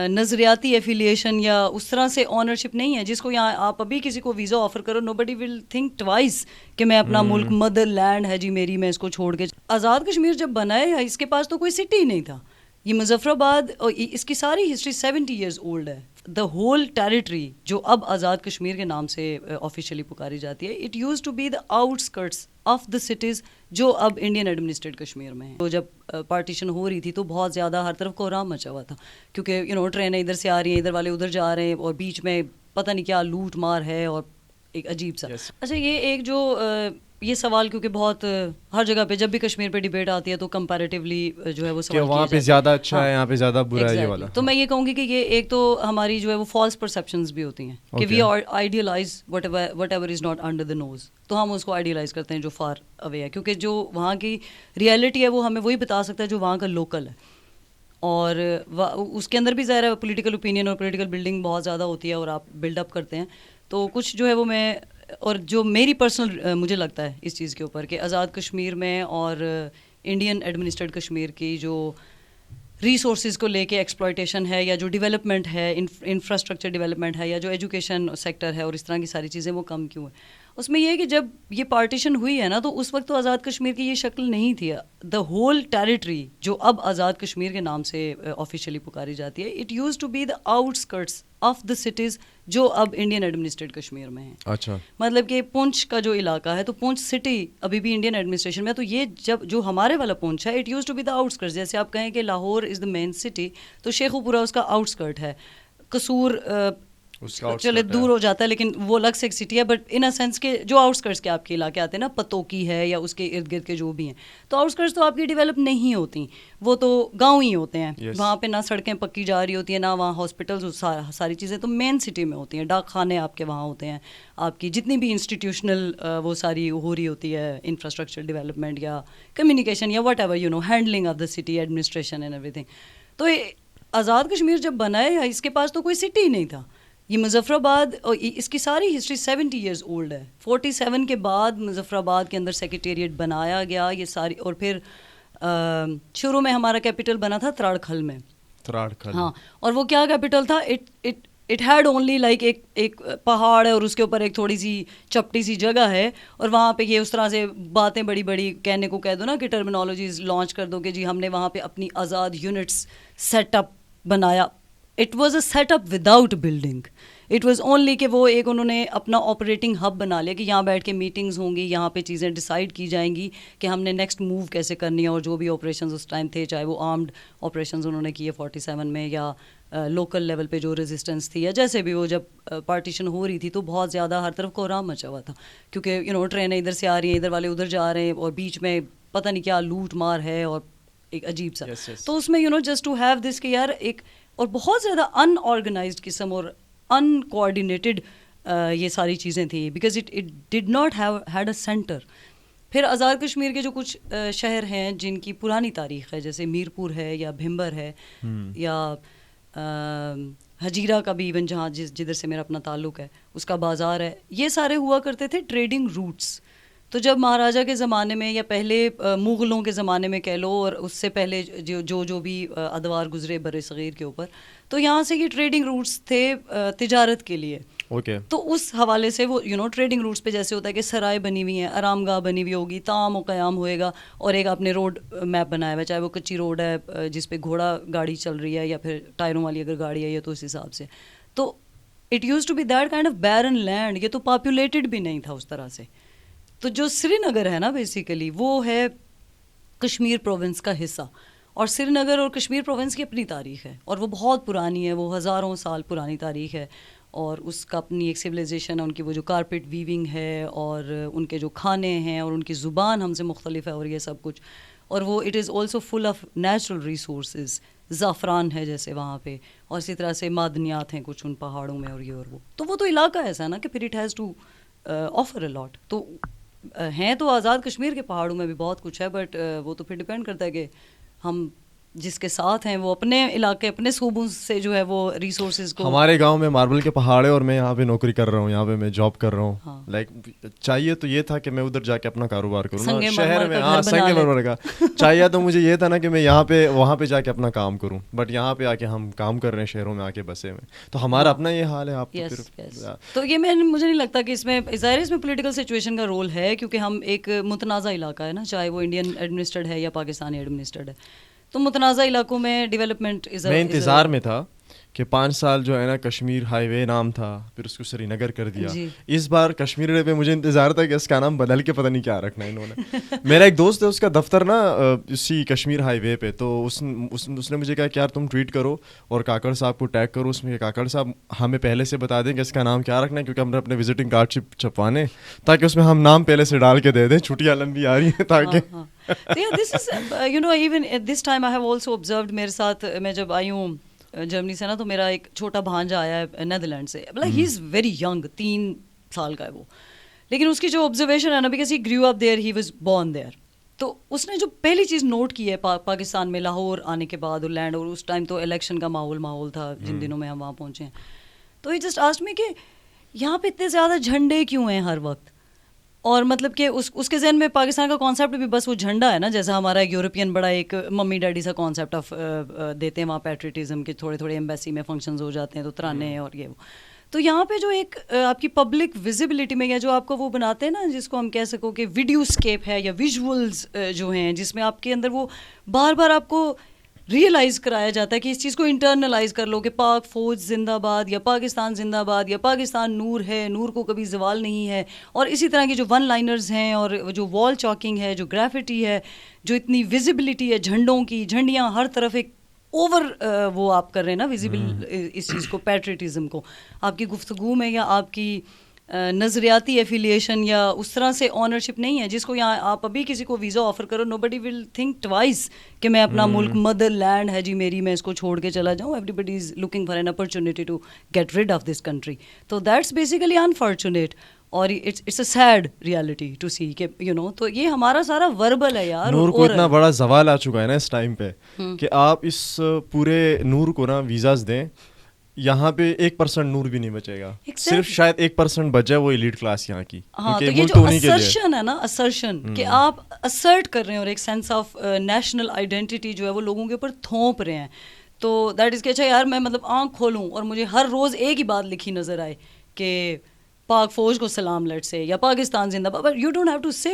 نظریاتی ایفیلیشن یا اس طرح سے آنرشپ نہیں ہے جس کو یہاں آپ ابھی کسی کو ویزا آفر کرو نو بڈی ول تھنک ٹوائس کہ میں اپنا ملک مدر لینڈ ہے جی میری، میں اس کو چھوڑ کے. آزاد کشمیر جب بنا ہے اس کے پاس تو کوئی سٹی نہیں تھا. یہ مظفر آباد، اس کی ساری ہسٹری 70 ایئرز اولڈ ہے. دا ہول ٹیریٹری جو اب آزاد کشمیر کے نام سے آفیشیلی پکاری جاتی ہے، it used to be the آؤٹ اسکرٹس آف دا سٹیز جو اب انڈین ایڈمنسٹریٹ کشمیر میں ہے. تو جب پارٹیشن ہو رہی تھی تو بہت زیادہ ہر طرف کوہرام مچا ہوا تھا، کیونکہ ٹرینیں ادھر سے آ رہی ہیں، ادھر والے ادھر جا رہے ہیں، اور بیچ میں پتہ نہیں کیا لوٹ مار ہے اور ایک عجیب سا. اچھا، یہ ایک جو یہ سوال کیونکہ بہت ہر جگہ پہ جب بھی کشمیر پہ ڈیبیٹ آتی ہے تو کمپیریٹیولی جو ہے وہ سوال وہاں پہ زیادہ اچھا ہے، یہاں پہ زیادہ برا ہے یہ والا. تو میں یہ کہوں گی کہ یہ ایک تو ہماری جو ہے وہ فالس پرسیپشنز بھی ہوتی ہیں کہ we idealise whatever is not under the nose. تو ہم اس کو آئیڈیلائز کرتے ہیں جو فار اوے ہے، کیونکہ جو وہاں کی ریئلٹی ہے وہ ہمیں وہی بتا سکتا ہے جو وہاں کا لوکل ہے. اور اس کے اندر بھی ظاہر ہے پولیٹیکل اوپینین اور پولیٹیکل بلڈنگ بہت زیادہ ہوتی ہے اور آپ بلڈ اپ کرتے ہیں. تو کچھ جو ہے وہ میں، اور جو میری پرسنل مجھے لگتا ہے اس چیز کے اوپر کہ آزاد کشمیر میں اور انڈین ایڈمنسٹریٹ کشمیر کی جو ریسورسز کو لے کے ایکسپلائٹیشن ہے یا جو ڈیولپمنٹ ہے، انفراسٹرکچر ڈیولپمنٹ ہے یا جو ایجوکیشن سیکٹر ہے اور اس طرح کی ساری چیزیں وہ کم کیوں ہیں. اس میں یہ ہے کہ جب یہ پارٹیشن ہوئی ہے نا تو اس وقت تو آزاد کشمیر کی یہ شکل نہیں تھی. دا ہول ٹیریٹری جو اب آزاد کشمیر کے نام سے آفیشیلی پکاری جاتی ہے، it used to be the آؤٹ اسکرٹس آف دا سٹیز جو اب انڈین ایڈمنسٹریٹ کشمیر میں ہیں. اچھا، مطلب کہ پونچھ کا جو علاقہ ہے تو پونچھ سٹی ابھی بھی انڈین ایڈمنسٹریشن میں. تو یہ جب جو ہمارے والا پونچھ ہے، it used to be the آؤٹ اسکرٹس. جیسے آپ کہیں کہ Lahore is the main city تو شیخو پورہ اس کا آؤٹ اسکرٹ ہے. قصور چلے دور ہو جاتا ہے لیکن وہ الگ سے ایک سٹی ہے، بٹ ان اے سینس کہ جو آؤٹ اسکرٹس کے آپ کے علاقے آتے ہیں نا، پتوکی ہے یا اس کے ارد گرد کے جو بھی ہیں، تو آؤٹ اسکرٹس تو آپ کی ڈیولپ نہیں ہوتی، وہ تو گاؤں ہی ہوتے ہیں. وہاں پہ نہ سڑکیں پکی جا رہی ہوتی ہیں، نہ وہاں ہاسپٹلز، ساری چیزیں تو مین سٹی میں ہوتی ہیں. ڈاک خانے آپ کے وہاں ہوتے ہیں، آپ کی جتنی بھی انسٹیٹیوشنل وہ ساری ہو رہی ہوتی ہے، انفراسٹرکچر ڈیولپمنٹ یا کمیونیکیشن یا what ever handling of the city administration and every thing. تو آزاد کشمیر جب بنا ہے اس کے پاس تو کوئی سٹی نہیں تھا. یہ مظفر آباد، اس کی ساری ہسٹری 70 ایئرز اولڈ ہے. 47 کے بعد مظفر آباد کے اندر سیکریٹریٹ بنایا گیا یہ ساری، اور پھر شروع میں ہمارا کیپٹل بنا تھا تراڑ کھل میں. ہاں، اور وہ کیا کیپٹل تھا؟ اٹ ہیڈ اونلی لائک ایک پہاڑ ہے اور اس کے اوپر ایک تھوڑی سی چپٹی سی جگہ ہے، اور وہاں پہ یہ اس طرح سے باتیں بڑی بڑی کہنے کو کہہ دو نا کہ ٹرمینالوجیز لانچ کر دو کہ جی ہم نے وہاں پہ اپنی آزاد یونٹس سیٹ اپ بنایا. It was a set up without building. It was only کہ وہ ایک انہوں نے اپنا آپریٹنگ ہب بنا لیا کہ یہاں بیٹھ کے میٹنگز ہوں گی، یہاں پہ چیزیں ڈیسائیڈ کی جائیں گی کہ ہم نے نیکسٹ موو کیسے کرنی ہے. اور جو بھی آپریشنز اس ٹائم تھے، چاہے وہ آرمڈ آپریشنز انہوں نے کیے 47 میں یا لوکل لیول پہ جو ریزسٹنس تھی یا جیسے بھی، وہ جب پارٹیشن ہو رہی تھی تو بہت زیادہ ہر طرف کوہرام مچا ہوا تھا، کیونکہ ٹرینیں ادھر سے آ رہی ہیں، ادھر والے ادھر جا رہے ہیں، اور بیچ میں پتہ نہیں کیا لوٹ مار ہے اور ایک عجیب سا. تو اس میں جسٹ ٹو ہیو دس کہ یار ایک، اور بہت زیادہ ان آرگنائزڈ قسم اور ان کوآرڈینیٹڈ یہ ساری چیزیں تھیں، because it did not had a centre. پھر آزاد کشمیر کے جو کچھ شہر ہیں جن کی پرانی تاریخ ہے، جیسے میرپور ہے یا بھمبر ہے یا ہجیرہ کا بھی ایون جہاں جدھر سے میرا اپنا تعلق ہے اس کا بازار ہے، یہ سارے ہوا کرتے تھے ٹریڈنگ روٹس. تو جب مہاراجہ کے زمانے میں یا پہلے مغلوں کے زمانے میں کہہ لو، اور اس سے پہلے جو بھی ادوار گزرے بر صغیر کے اوپر، تو یہاں سے یہ ٹریڈنگ روٹس تھے تجارت کے لیے. تو اس حوالے سے وہ ٹریڈنگ روٹس پہ جیسے ہوتا ہے کہ سرائے بنی ہوئی ہیں، آرام گاہ بنی ہوئی ہوگی، طعام و قیام ہوئے گا، اور ایک آپ نے روڈ میپ بنایا ہوا ہے، چاہے وہ کچی روڈ ہے جس پہ گھوڑا گاڑی چل رہی ہے یا پھر ٹائروں والی اگر گاڑی ہے، یا تو اس حساب سے. تو it used to be that kind of barren land. یہ تو پاپولیٹڈ بھی نہیں تھا اس طرح سے. تو جو سری نگر ہے نا بیسیکلی وہ ہے کشمیر پروونس کا حصہ، اور سری نگر اور کشمیر پروونس کی اپنی تاریخ ہے، اور وہ بہت پرانی ہے، وہ ہزاروں سال پرانی تاریخ ہے، اور اس کا اپنی ایک سویلائزیشن ہے. ان کی وہ جو کارپیٹ ویونگ ہے اور ان کے جو کھانے ہیں اور ان کی زبان ہم سے مختلف ہے اور یہ سب کچھ. اور وہ it is also full of natural resources. زعفران ہے جیسے وہاں پہ، اور اسی طرح سے معدنیات ہیں کچھ ان پہاڑوں میں، اور یہ اور وہ. تو وہ تو علاقہ ایسا ہے نا کہ پھر it has to offer a lot. تو ہیں تو آزاد کشمیر کے پہاڑوں میں بھی بہت کچھ ہے، بٹ وہ تو پھر ڈپینڈ کرتا ہے کہ ہم جس کے ساتھ ہیں وہ اپنے علاقے اپنے صوبوں سے جو ہے وہ ریسورسز کو. ہمارے گاؤں میں ماربل کے پہاڑ ہے اور میں یہاں پہ نوکری کر رہا ہوں, یہاں پہ میں جاب کر رہا ہوں. لائک چاہیے تو یہ تھا کہ میں ادھر جا کے اپنا کاروبار کروں نا شہر میں. ہاں سنگ مرمر کا چاہیے تو مجھے یہ تھا نا کہ میں یہاں پہ وہاں پہ جا کے اپنا کام کروں, بٹ یہاں پہ آ کے ہم کام کر رہے ہیں شہروں میں آ کے بسے میں, تو ہمارا اپنا یہ حال ہے. آپ تو یہ مجھے نہیں لگتا کہ اس میں ظاہر اس میں پولیٹیکل سچویشن کا رول ہے, کیونکہ ہم ایک متنازع علاقہ ہے نا, چاہے وہ انڈین ایڈمنسٹرڈ ہے یا پاکستانی ایڈمنسٹرڈ ہے, تو متنازع علاقوں میں ڈیولپمنٹ. میں انتظار میں تھا کہ 5 سال جو ہے نا کشمیر ہائی وے نام تھا, پھر اس کو سری نگر کر دیا. اس بار کشمیر پہ مجھے انتظار تھا کہ اس کا نام بدل کے پتہ نہیں کیا رکھنا ہے انہوں نے. میرا ایک دوست ہے, اس کا دفتر نا اسی کشمیر ہائی وے پہ, تو اس نے مجھے کہا کہ یار تم ٹویٹ کرو اور کاکڑ صاحب کو ٹیگ کرو اس میں, کہ کاکڑ صاحب ہمیں پہلے سے بتا دیں کہ اس کا نام کیا رکھنا ہے, کیونکہ ہم نے اپنے وزٹنگ کارڈ چھپوانے تاکہ اس میں ہم نام پہلے سے ڈال کے دے دیں, چھٹیاں لمبی آ رہی ہیں تاکہ. This is even at this time I have also observed, میرے ساتھ میں جب آئی ہوں جرمنی سے نا, تو میرا ایک چھوٹا بھانجا آیا ہے نیدرلینڈ سے. ہی از ویری ینگ, 3 سال کا ہے وہ, لیکن اس کی جو آبزرویشن ہے نا, because he grew up there, he was born there, تو اس نے جو پہلی چیز نوٹ کی ہے پاکستان میں لاہور آنے کے بعد اور لینڈ, اور اس ٹائم تو الیکشن کا ماحول تھا جن دنوں میں ہم وہاں پہنچے ہیں, تو ہی جسٹ آسکڈ می کہ یہاں پہ اتنے زیادہ جھنڈے کیوں ہیں ہر وقت, اور مطلب کہ اس کے ذہن میں پاکستان کا کانسیپٹ بھی بس وہ جھنڈا ہے نا, جیسا ہمارا یورپین بڑا ایک ممی ڈیڈی سا کانسیپٹ آف دیتے ہیں وہاں پیٹریٹزم کے, تھوڑے تھوڑے ایمبیسی میں فنکشنز ہو جاتے ہیں تو ترانے اور یہ وہ. تو یہاں پہ جو ایک آپ کی پبلک ویزیبلٹی میں یا جو آپ کو وہ بناتے ہیں نا, جس کو ہم کہہ سکو کہ ویڈیو اسکیپ ہے یا ویژولز جو ہیں, جس میں آپ کے اندر وہ بار بار آپ کو ریئلائز کرایا جاتا ہے کہ اس چیز کو انٹرنلائز کر لو کہ پاک فوج زندہ باد, یا پاکستان زندہ باد, یا پاکستان نور ہے, نور کو کبھی زوال نہیں ہے, اور اسی طرح کی جو ون لائنرز ہیں, اور جو وال چاکنگ ہے, جو گرافٹی ہے, جو اتنی ویزیبلٹی ہے جھنڈوں کی, جھنڈیاں ہر طرف ایک اوور وہ آپ کر رہے ہیں نا ویزیبل اس چیز کو, پیٹریٹزم کو. آپ کی گفتگو میں یا آپ کی نظریاتی ایفیلیشن یا اس طرح سے آنرشپ نہیں ہے, جس کو یہاں آپ ابھی کسی کو ویزا آفر کرو, نو بڈی ول تھنک ٹوائس کہ میں اپنا ملک مدر لینڈ ہے جی میری, میں اس کو چھوڑ کے چلا جاؤں. Everybody is looking for an opportunity to get rid of this country. تو دیٹس بیسیکلی انفارچونیٹ, اور it's a sad reality to see کہ تو یہ ہمارا سارا وربل ہے یار. نور کو اتنا بڑا زوال آ چکا ہے نا اس ٹائم پہ کہ آپ اس پورے نور کو نا ویزاز دیں, یہاں پہ 1% نور بھی نہیں بچے گا, صرف شاید 1% بچ جائے, وہ ایلیٹ کلاس یہاں کی. ہاں, تو یہ جو اسرشن ہے نا, اسرشن کہ آپ اسرٹ کر رہے ہیں اور ایک سینس آف نیشنل آئیڈینٹی جو ہے وہ لوگوں کے اوپر تھوپ رہے ہیں, تو دیٹ از کہ اچھا یار میں مطلب آنکھ کھولوں اور مجھے ہر روز ایک ہی بات لکھی نظر آئے کہ پاک فوج کو سلام لیٹ سے, یا پاکستان زندہ باد, but you don't have to سے